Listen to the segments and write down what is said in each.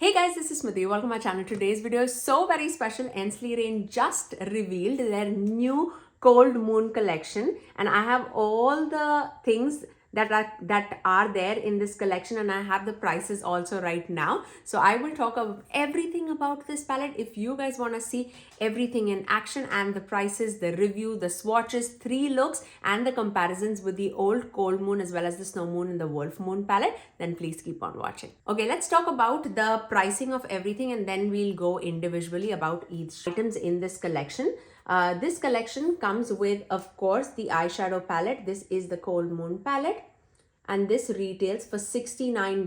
Hey guys, this is Smithy. Welcome to my channel. Today's video is so very special. Ensley just revealed their new Cold Moon collection, and I have all the things that are there in this collection, and I have the prices also right now. So I will talk of everything about this palette. If you guys want to see everything in action and the prices, the review, the swatches, 3 looks, and the comparisons with the old Cold Moon as well as the Snow Moon and the Wolf Moon palette, then please keep on watching. Okay, let's talk about the pricing of everything, and then we'll go individually about each items in this collection. This collection comes with, of course, the eyeshadow palette. This is the Cold Moon palette, and this retails for $69.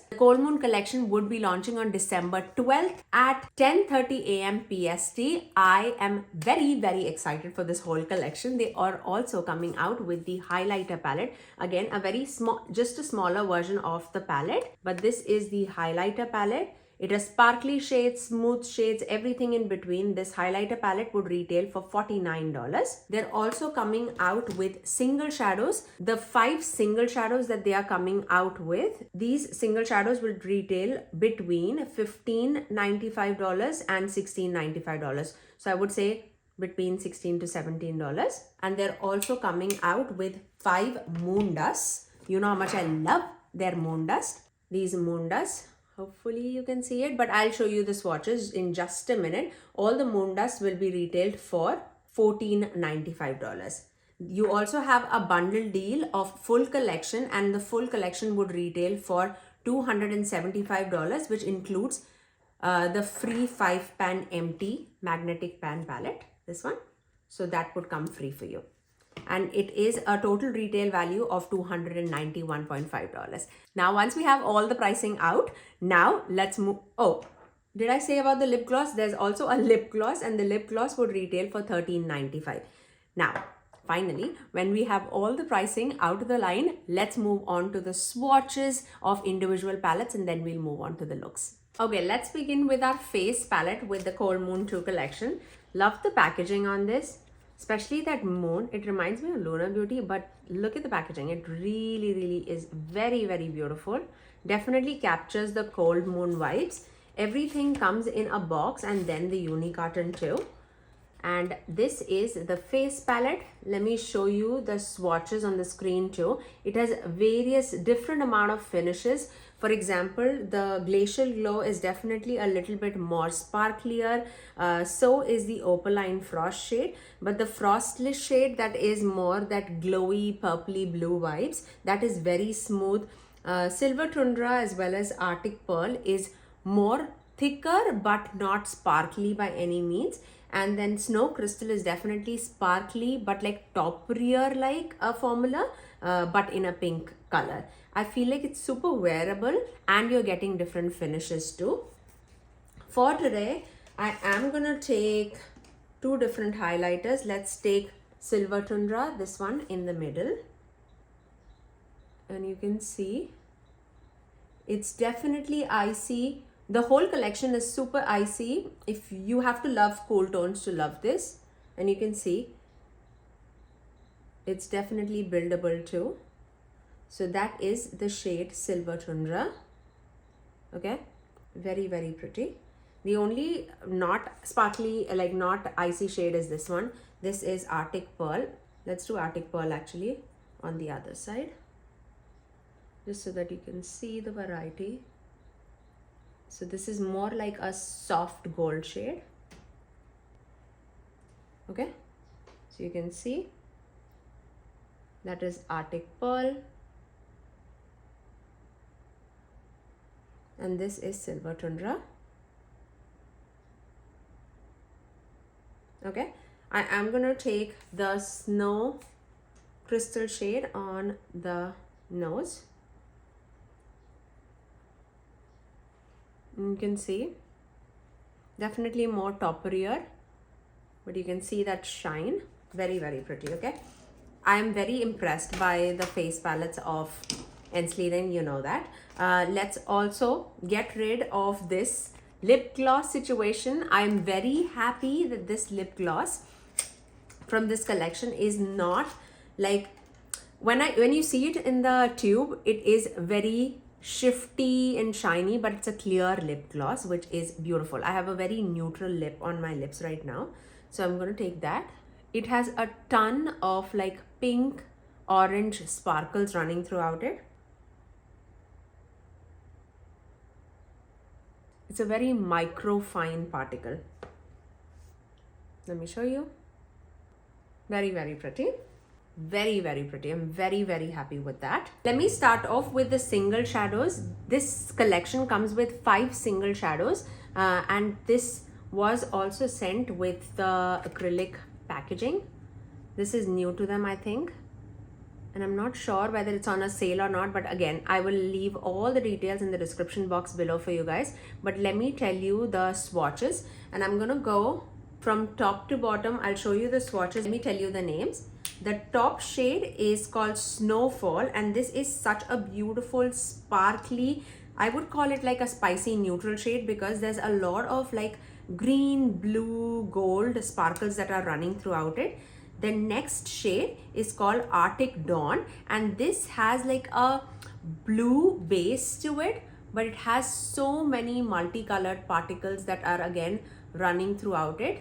The Cold Moon collection would be launching on December 12th at 10:30 a.m. PST. I am very excited for this whole collection. They are also coming out with the highlighter palette. Again, a very small, just a smaller version of the palette, but this is the highlighter palette. It has sparkly shades, smooth shades, everything in between. This highlighter palette would retail for $49. They're also coming out with single shadows. The 5 single shadows that they are coming out with, these single shadows will retail between $15.95 and $16.95. So I would say between $16 to $17. And they're also coming out with 5 moon dusts. You know how much I love their moon dust. These moon dusts, hopefully you can see it, but I'll show you the swatches in just a minute. All the moon dust will be retailed for $14.95. You also have a bundle deal of full collection, and the full collection would retail for $275, which includes the free 5-pan empty magnetic pan palette, this one. So that would come free for you. And it is a total retail value of $291.5. Now, once we have all the pricing out, now let's move. Oh, did I say about the lip gloss? There's also a lip gloss, and the lip gloss would retail for $13.95. Now, finally, when we have all the pricing out of the line, let's move on to the swatches of individual palettes, and then we'll move on to the looks. Okay, let's begin with our face palette with the Cold Moon 2 collection. Love the packaging on this. Especially that moon, it reminds me of Lunar Beauty, but look at the packaging. It really is very beautiful. Definitely captures the Cold Moon vibes. Everything comes in a box and then the uni carton too. And this is the face palette. Let me show you the swatches on the screen too. It has various different amount of finishes. For example, the Glacial Glow is definitely a little bit more sparklier. So is the Opaline Frost shade. But the Frostless shade, that is more that glowy purpley blue vibes. That is very smooth. Silver Tundra as well as Arctic Pearl is more thicker but not sparkly by any means. And then Snow Crystal is definitely sparkly but like toppier like a formula, but in a pink color. I feel like it's super wearable and you're getting different finishes too. For today, I am gonna take 2 different highlighters. Let's take Silver Tundra, this one in the middle. And you can see it's definitely icy. The whole collection is super icy. If you have to love cool tones to love this, and you can see it's definitely buildable too. So that is the shade Silver Tundra. Okay, very pretty. The only not sparkly, like not icy shade is this one. This is Arctic Pearl. Let's do Arctic Pearl actually on the other side, just so that you can see the variety. So this is more like a soft gold shade. Okay, so you can see that is Arctic Pearl, and this is Silver Tundra. Okay, I am gonna take the Snow Crystal shade on the nose. You can see definitely more toppier, but you can see that shine. Very pretty. Okay, I am very impressed by the face palettes of Ensley, you know that. Let's also get rid of this lip gloss situation. I'm very happy that this lip gloss from this collection is not like, when you see it in the tube, it is very shifty and shiny, but it's a clear lip gloss, which is beautiful. I have a very neutral lip on my lips right now, so I'm going to take that. It has a ton of like pink, orange sparkles running throughout it. It's a very micro fine particle. Let me show you. Very, very pretty. Very, very pretty. I'm very, very happy with that. Let me start off with the single shadows. This collection comes with 5 single shadows, and this was also sent with the acrylic packaging. This is new to them, I think, and I'm not sure whether it's on a sale or not, but again, I will leave all the details in the description box below for you guys. But let me tell you the swatches, and I'm gonna go from top to bottom. I'll show you the swatches. Let me tell you the names. The top shade is called Snowfall, and this is such a beautiful sparkly, I would call it like a spicy neutral shade, because there's a lot of like green, blue, gold sparkles that are running throughout it. The next shade is called Arctic Dawn, and this has like a blue base to it, but it has so many multicolored particles that are again running throughout it.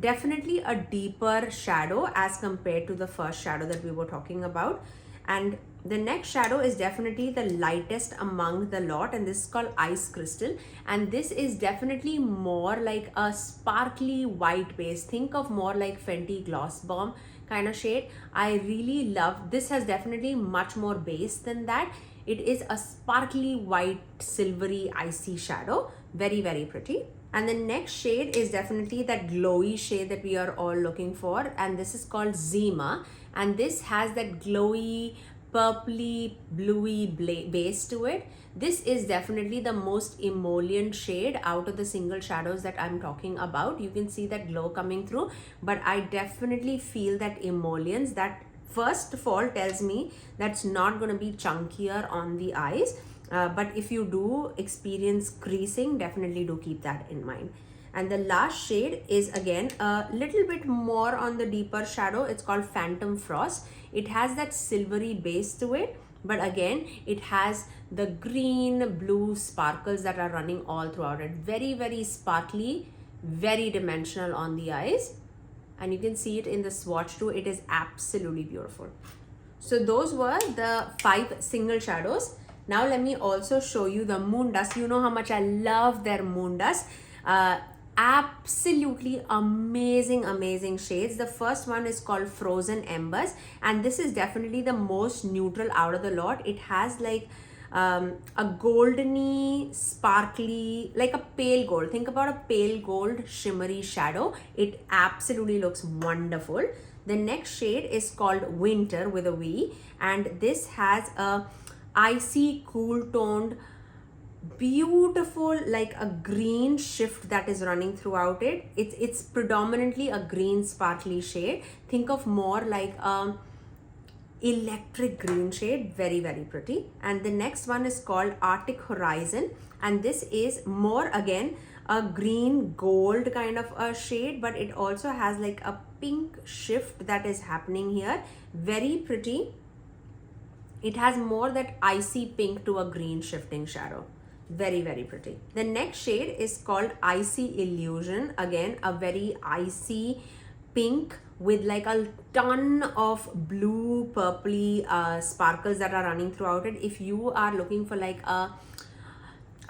Definitely a deeper shadow as compared to the first shadow that we were talking about. And the next shadow is definitely the lightest among the lot, and this is called Ice Crystal, and this is definitely more like a sparkly white base. Think of more like Fenty Gloss Bomb kind of shade. I really love this. Has definitely much more base than that. It is a sparkly white silvery icy shadow. Very, very pretty. And the next shade is definitely that glowy shade that we are all looking for, and this is called Zima, and this has that glowy purpley bluey base to it. This is definitely the most emollient shade out of the single shadows that I'm talking about. You can see that glow coming through, but I definitely feel that emollients, that first of all tells me that's not going to be chunkier on the eyes. But if you do experience creasing, definitely do keep that in mind. And the last shade is again a little bit more on the deeper shadow. It's called Phantom Frost. It has that silvery base to it, but again, it has the green, blue sparkles that are running all throughout it. Very, very sparkly, very dimensional on the eyes. And you can see it in the swatch too. It is absolutely beautiful. So those were the 5 single shadows. Now let me also show you the Moon Dust. You know how much I love their Moon Dust. Absolutely amazing, amazing shades. The first one is called Frozen Embers, and this is definitely the most neutral out of the lot. It has like a goldeny, sparkly, like a pale gold. Think about a pale gold shimmery shadow. It absolutely looks wonderful. The next shade is called Winter with a V, and this has a icy, cool toned, beautiful, like a green shift that is running throughout it. It's predominantly a green sparkly shade. Think of more like electric green shade. Very, very pretty. And the next one is called Arctic Horizon, and this is more again a green gold kind of a shade, but it also has like a pink shift that is happening here. Very pretty. It has more that icy pink to a green shifting shadow. Very, very pretty. The next shade is called Icy Illusion. Again, a very icy pink with like a ton of blue, purpley sparkles that are running throughout it. If you are looking for like a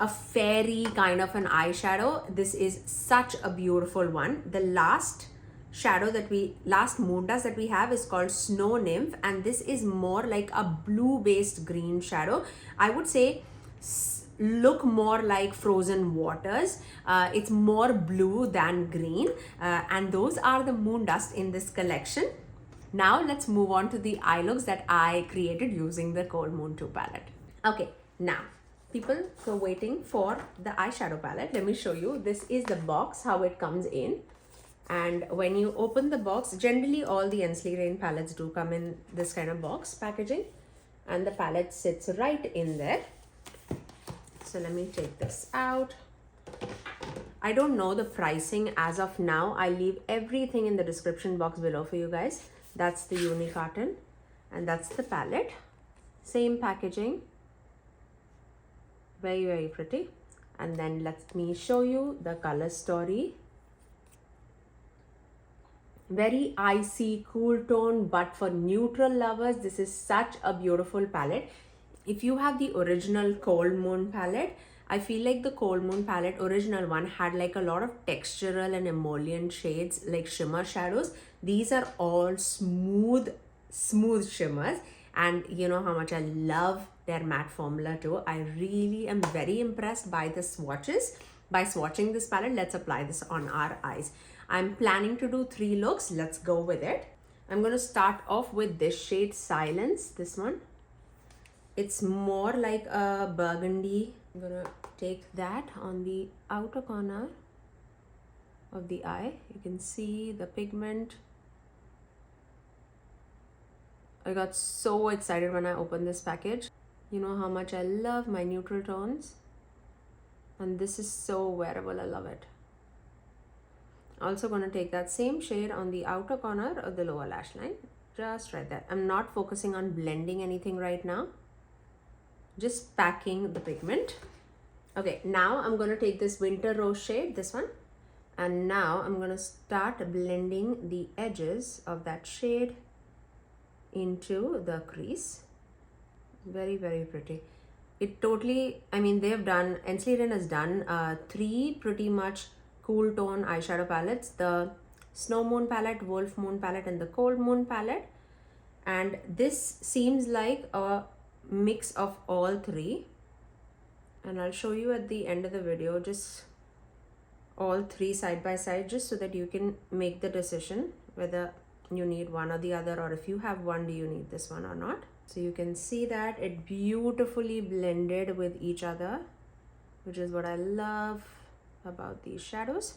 fairy kind of an eyeshadow, this is such a beautiful one. The last Moon Dust that we have is called Snow Nymph, and this is more like a blue based green shadow. I would say look more like Frozen Waters. It's more blue than green, and those are the Moon Dust in this collection. Now let's move on to the eye looks that I created using the Cold Moon 2 palette. Okay, now people who are waiting for the eyeshadow palette, let me show you. This is the box, how it comes in. And when you open the box, generally all the Ensley Rain palettes do come in this kind of box packaging, and the palette sits right in there. So let me take this out. I don't know the pricing as of now. I'll leave everything in the description box below for you guys. That's the uni carton, and that's the palette. Same packaging. Very, very pretty. And then let me show you the color story. Very icy, cool tone, but for neutral lovers, this is such a beautiful palette. If you have the original Cold Moon palette, I feel like the Cold Moon palette, original one, had like a lot of textural and emollient shades, like shimmer shadows. These are all smooth shimmers. And you know how much I love their matte formula too. I really am very impressed by the swatches. By swatching this palette, let's apply this on our eyes. I'm planning to do 3 looks. Let's go with it. I'm going to start off with this shade Silence, this one. It's more like a burgundy. I'm going to take that on the outer corner of the eye. You can see the pigment. I got so excited when I opened this package. You know how much I love my neutral tones. And this is so wearable. I love it. Also going to take that same shade on the outer corner of the lower lash line. Just right there. I'm not focusing on blending anything right now. Just packing the pigment. Okay, now I'm going to take this Winter Rose shade, this one. And now I'm going to start blending the edges of that shade into the crease. Very, very pretty. It totally, I mean, they've done, Ensley has done 3 pretty much cool tone eyeshadow palettes: the Snow Moon palette, Wolf Moon palette, and the Cold Moon palette. And this seems like a mix of all 3. And I'll show you at the end of the video just all 3 side by side, just so that you can make the decision whether you need one or the other, or if you have one, do you need this one or not. So you can see that it beautifully blended with each other, which is what I love about these shadows.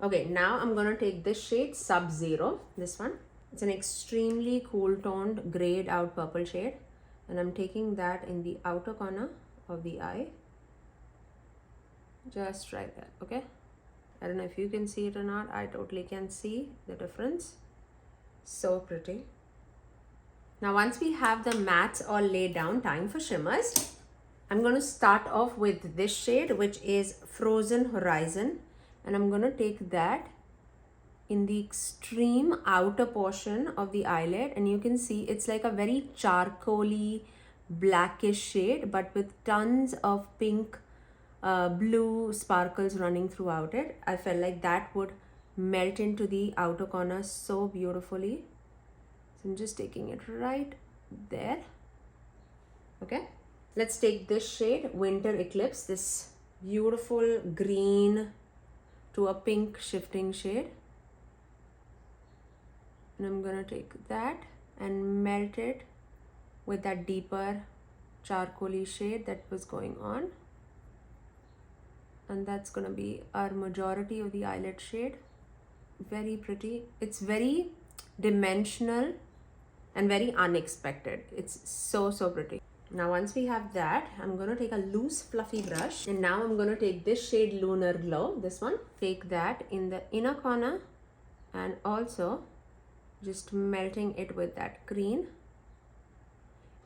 Okay, now I'm going to take this shade Sub-Zero, this one. It's an extremely cool toned grayed out purple shade, and I'm taking that in the outer corner of the eye, just right there. Okay, I don't know if you can see it or not. I totally can see the difference. So pretty. Now once we have the mattes all laid down, time for shimmers. I'm going to start off with this shade, which is Frozen Horizon, and I'm going to take that in the extreme outer portion of the eyelid, and you can see it's like a very charcoaly blackish shade, but with tons of pink blue sparkles running throughout it. I felt like that would melt into the outer corner so beautifully. So I'm just taking it right there. Okay, let's take this shade Winter Eclipse, this beautiful green to a pink shifting shade, and I'm gonna take that and melt it with that deeper charcoaly shade that was going on, and that's gonna be our majority of the eyelid shade. Very pretty. It's very dimensional and very unexpected. It's so pretty. Now once we have that, I'm going to take a loose fluffy brush, and now I'm going to take this shade Lunar Glow, this one. Take that in the inner corner and also just melting it with that green.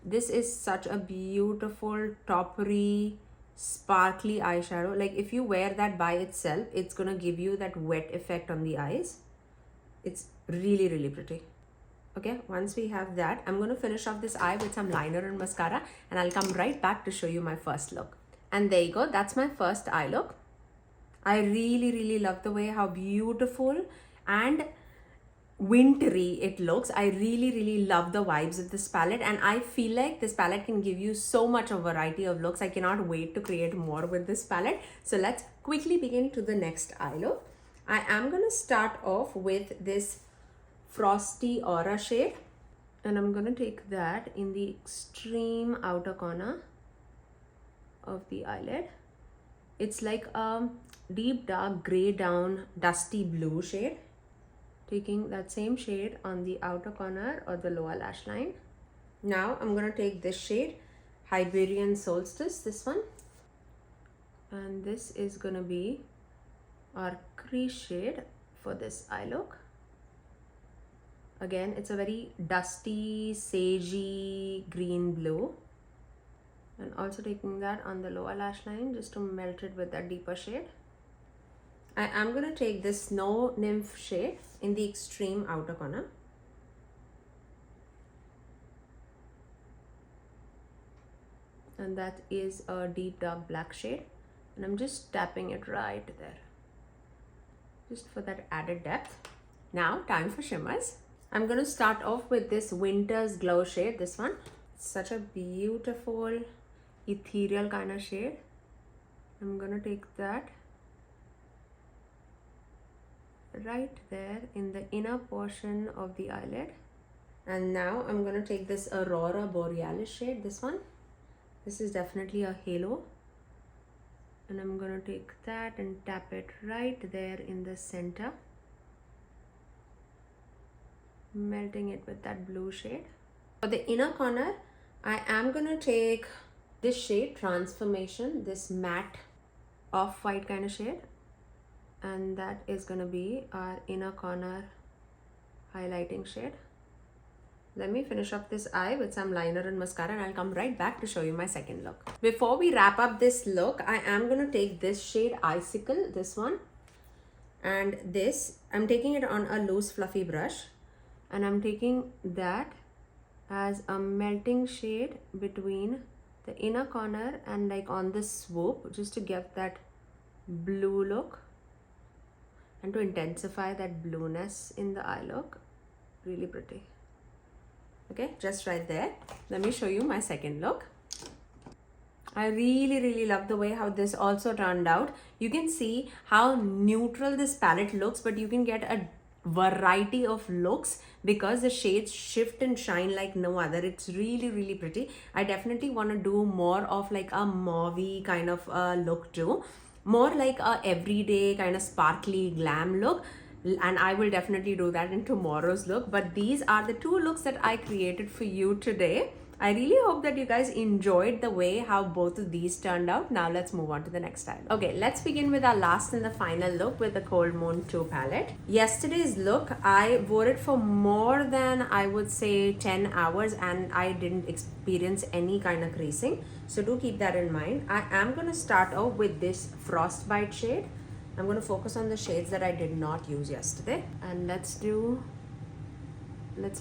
This is such a beautiful toppery sparkly eyeshadow. Like if you wear that by itself, it's gonna give you that wet effect on the eyes. It's really pretty. Okay, once we have that, I'm going to finish off this eye with some liner and mascara, and I'll come right back to show you my first look. And there you go, that's my first eye look. I really love the way how beautiful and wintry it looks. I really love the vibes of this palette, and I feel like this palette can give you so much of variety of looks. I cannot wait to create more with this palette. So let's quickly begin to the next eye look. I am going to start off with this Frosty Aura shade, and I'm going to take that in the extreme outer corner of the eyelid. It's like a deep dark gray down dusty blue shade. Taking that same shade on the outer corner or the lower lash line. Now I'm going to take this shade Hiberian Solstice, this one, and this is going to be our crease shade for this eye look. Again, it's a very dusty sagey green blue, And also taking that on the lower lash line just to melt it with that deeper shade. I am going to take this Snow Nymph shade in the extreme outer corner. And that is a deep dark black shade. And I'm just tapping it right there, just for that added depth. Now, time for shimmers. I'm going to start off with this Winter's Glow shade, this one. It's such a beautiful, ethereal kind of shade. I'm going to take that right there in the inner portion of the eyelid. And now I'm going to take this Aurora Borealis shade, this one. This is definitely a halo. And I'm going to take that and tap it right there in the center, melting it with that blue shade. For the inner corner, I am going to take this shade, Transformation, this matte off-white kind of shade. And that is going to be our inner corner highlighting shade. Let me finish up this eye with some liner and mascara, and I'll come right back to show you my second look. Before we wrap up this look, I am going to take this shade Icicle, this one. And this, I'm taking it on a loose fluffy brush. And I'm taking that as a melting shade between the inner corner and like on the swoop, just to get that blue look and to intensify that blueness in the eye look. Really pretty. Okay, just right there. Let me show you my second look. I really love the way how this also turned out. You can see how neutral this palette looks, but you can get a variety of looks because the shades shift and shine like no other. It's really pretty. I definitely want to do more of like a mauvey kind of look too, more like a everyday kind of sparkly glam look, and I will definitely do that in tomorrow's look. But these are the two looks that I created for you today. I really hope that you guys enjoyed the way how both of these turned out. Now let's move on to the next style. Okay, let's begin with our last and the final look with the Cold Moon 2 palette. Yesterday's look, I wore it for more than, I would say, 10 hours and I didn't experience any kind of creasing. So do keep that in mind. I am going to start off with this Frostbite shade. I'm going to focus on the shades that I did not use yesterday. And let's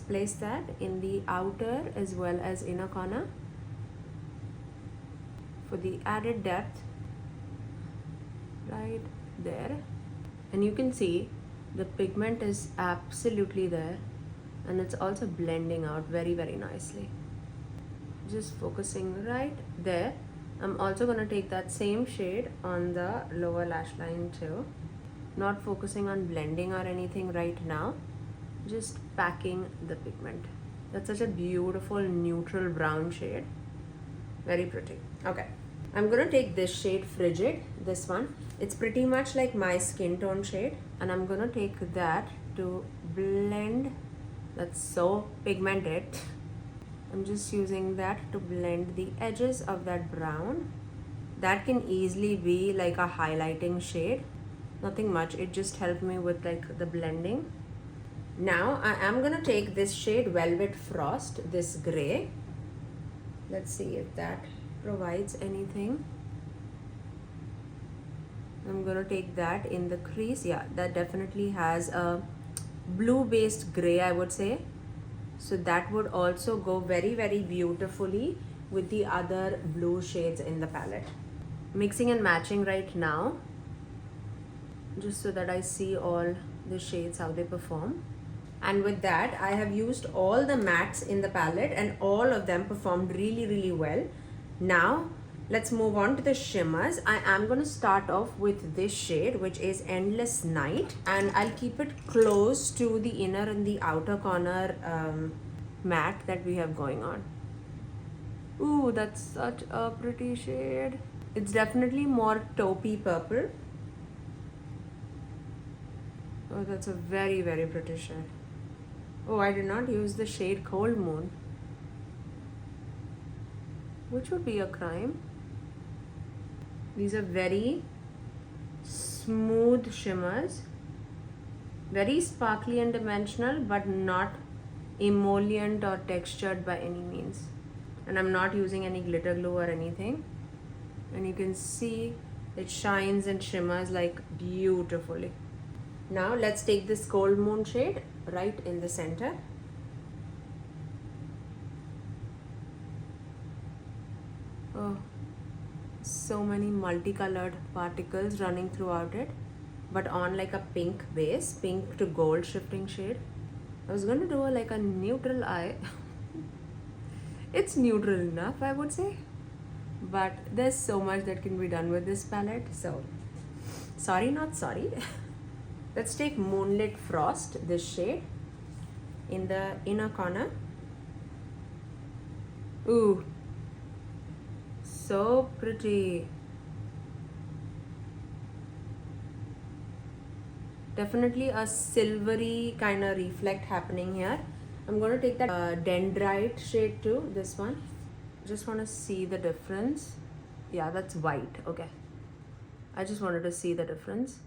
place that in the outer as well as inner corner for the added depth right there. And you can see the pigment is absolutely there, and it's also blending out very nicely. Just focusing right there. I'm also going to take that same shade on the lower lash line too. Not focusing on blending or anything right now, just packing the pigment. That's such a beautiful neutral brown shade. Very pretty. Okay, I'm going to take this shade Frigid, this one. It's pretty much like my skin tone shade, and I'm going to take that to blend. That's so pigmented. I'm just using that to blend the edges of that brown. That can easily be like a highlighting shade. Nothing much, it just helped me with like the blending. Now I am going to take this shade Velvet Frost, this gray. Let's see if that provides anything. I'm going to take that in the crease. Yeah, that definitely has a blue based gray, I would say. So that would also go very beautifully with the other blue shades in the palette. Mixing and matching right now, just so that I see all the shades, how they perform. And with that, I have used all the mattes in the palette and all of them performed really well. Now, let's move on to the shimmers. I am going to start off with this shade, which is Endless Night. And I'll keep it close to the inner and the outer corner matte that we have going on. Ooh, that's such a pretty shade. It's definitely more taupey purple. Oh, that's a very pretty shade. Oh, I did not use the shade Cold Moon, which would be a crime. These are very smooth shimmers, very sparkly and dimensional, but not emollient or textured by any means. and I'm not using any glitter glue or anything. And you can see it shines and shimmers like beautifully. Now let's take this Cold Moon shade right in the center. Oh, so many multicolored particles running throughout it, but on like a pink base, pink to gold shifting shade. I was gonna do like a neutral eye. It's neutral enough, I would say, but there's so much that can be done with this palette, so sorry not sorry. Let's take Moonlit Frost, this shade, in the inner corner. Ooh, so pretty. Definitely a silvery kind of reflect happening here. I'm going to take that Dendrite shade too, this one. Just want to see the difference. Yeah, that's white. Okay. I just wanted to see the difference.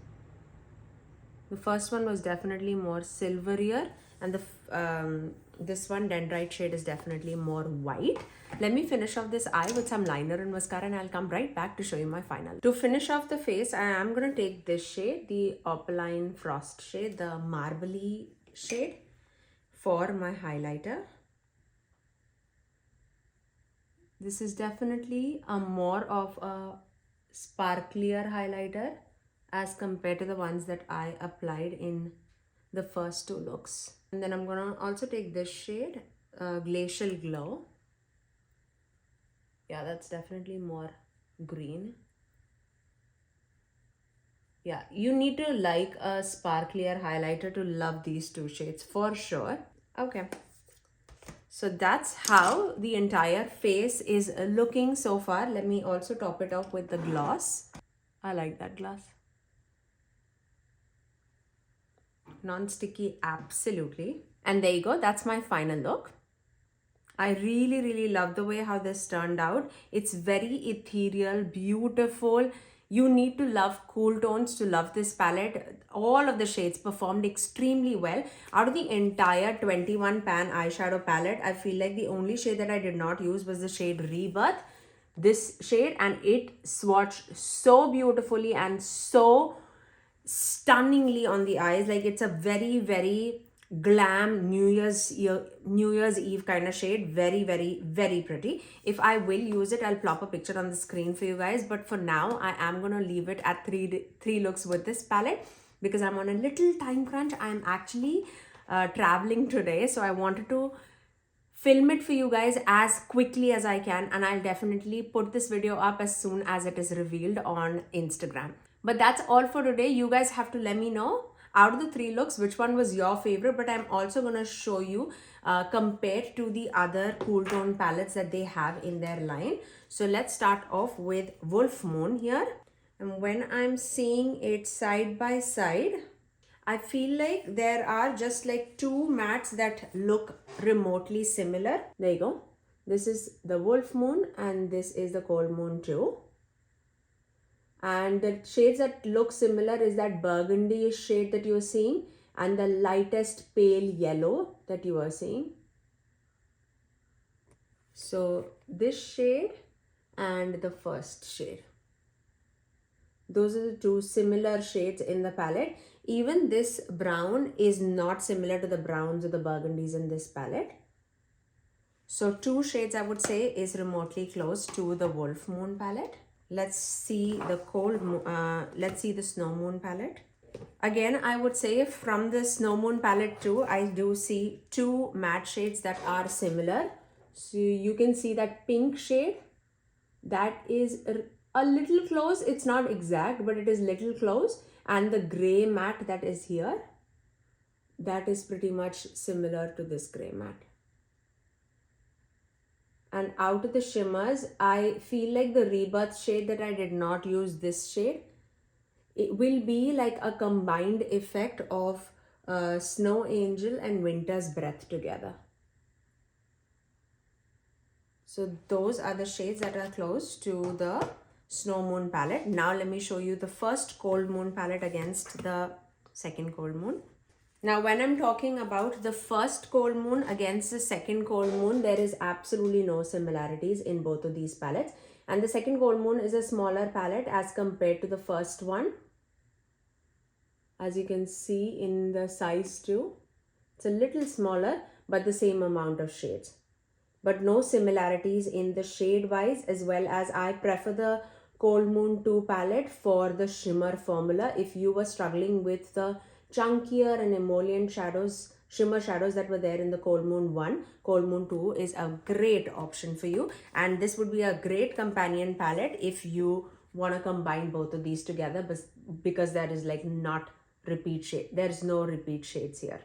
The first one was definitely more silverier, and this one, Dendrite shade, is definitely more white. Let me finish off this eye with some liner and mascara, and I'll come right back to show you my final. To finish off the face, I am going to take this shade, the Opaline Frost shade, the marbly shade, for my highlighter. This is definitely a more of a sparklier highlighter as compared to the ones that I applied in the first two looks. And then I'm gonna also take this shade, Glacial Glow. Yeah, that's definitely more green. Yeah, you need to like a sparklier highlighter to love these two shades for sure. Okay, so that's how the entire face is looking so far. Let me also top it off with the gloss. I like that gloss. Non-sticky, absolutely. And there you go, that's my final look. I really love the way how this turned out. It's very ethereal, beautiful. You need to love cool tones to love this palette. All of the shades performed extremely well. Out of the entire 21 pan eyeshadow palette, I feel like the only shade that I did not use was the shade Rebirth. This shade, and it swatched so beautifully and so stunningly on the eyes. Like, it's a very glam New Year's Eve kind of shade. Very pretty. If I will use it, I'll plop a picture on the screen for you guys, but for now I am gonna leave it at three looks with this palette because I'm on a little time crunch. I'm actually traveling today, so I wanted to film it for you guys as quickly as I can, and I'll definitely put this video up as soon as it is revealed on Instagram. But that's all for today. You guys have to let me know out of the three looks which one was your favorite, but I'm also going to show you compared to the other cool tone palettes that they have in their line. So let's start off with Wolf Moon here, and when I'm seeing it side by side, I feel like there are just like two mattes that look remotely similar. There you go. This is the Wolf Moon and this is the Cold Moon too. And the shades that look similar is that burgundy shade that you're seeing and the lightest pale yellow that you are seeing. So this shade and the first shade. Those are the two similar shades in the palette. Even this brown is not similar to the browns or the burgundies in this palette. So two shades I would say is remotely close to the Wolf Moon palette. Let's see the let's see the Snow Moon palette. Again, I would say from the Snow Moon palette too, I do see two matte shades that are similar. So you can see that pink shade, that is a little close. It's not exact, but it is little close. And the gray matte that is here, that is pretty much similar to this gray matte. And out of the shimmers, I feel like the Rebirth shade that I did not use, this shade, it will be like a combined effect of Snow Angel and Winter's Breath together. So those are the shades that are close to the Snow Moon palette. Now let me show you the first Cold Moon palette against the second Cold Moon. Now, when I'm talking about the first cold moon against the second cold moon, there is absolutely no similarities in both of these palettes. And the second cold moon is a smaller palette as compared to the first one. As you can see in the size too, it's a little smaller, but the same amount of shades. But no similarities in the shade wise, as well as I prefer the Cold Moon 2 palette for the shimmer formula. If you were struggling with the chunkier and emollient shadows, shimmer shadows that were there in the Cold Moon 1, Cold Moon 2 is a great option for you. And this would be a great companion palette if you want to combine both of these together, but because there is like not repeat shade. There's no repeat shades here.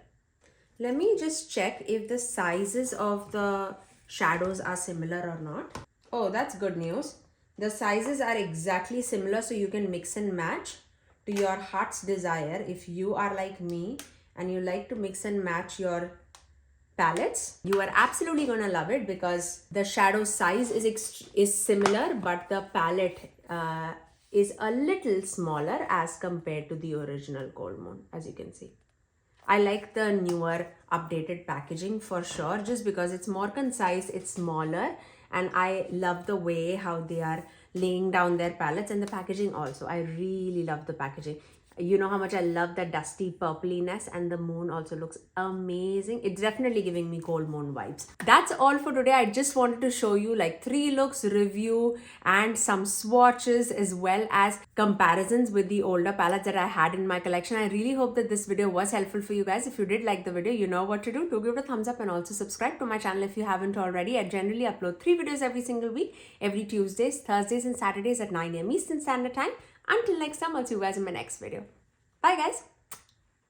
Let me just check if the sizes of the shadows are similar or not. Oh, that's good news. The sizes are exactly similar, so you can mix and match to your heart's desire. If you are like me and you like to mix and match your palettes, you are absolutely gonna love it, because the shadow size is similar, but the palette is a little smaller as compared to the original Cold Moon, as you can see. I like the newer updated packaging for sure, just because it's more concise, it's smaller, and I love the way how they are laying down their palettes, and the packaging also. I really love the packaging. You know how much I love that dusty purpliness, and the moon also looks amazing. It's definitely giving me Cold Moon vibes. That's all for today. I just wanted to show you like 3 looks, review, and some swatches, as well as comparisons with the older palettes that I had in my collection. I really hope that this video was helpful for you guys. If you did like the video, you know what to do. Do give it a thumbs up and also subscribe to my channel if you haven't already. I generally upload 3 videos every single week, every Tuesdays, Thursdays, and Saturdays at 9 AM Eastern Standard Time. Until next time, I'll see you guys in my next video. Bye guys.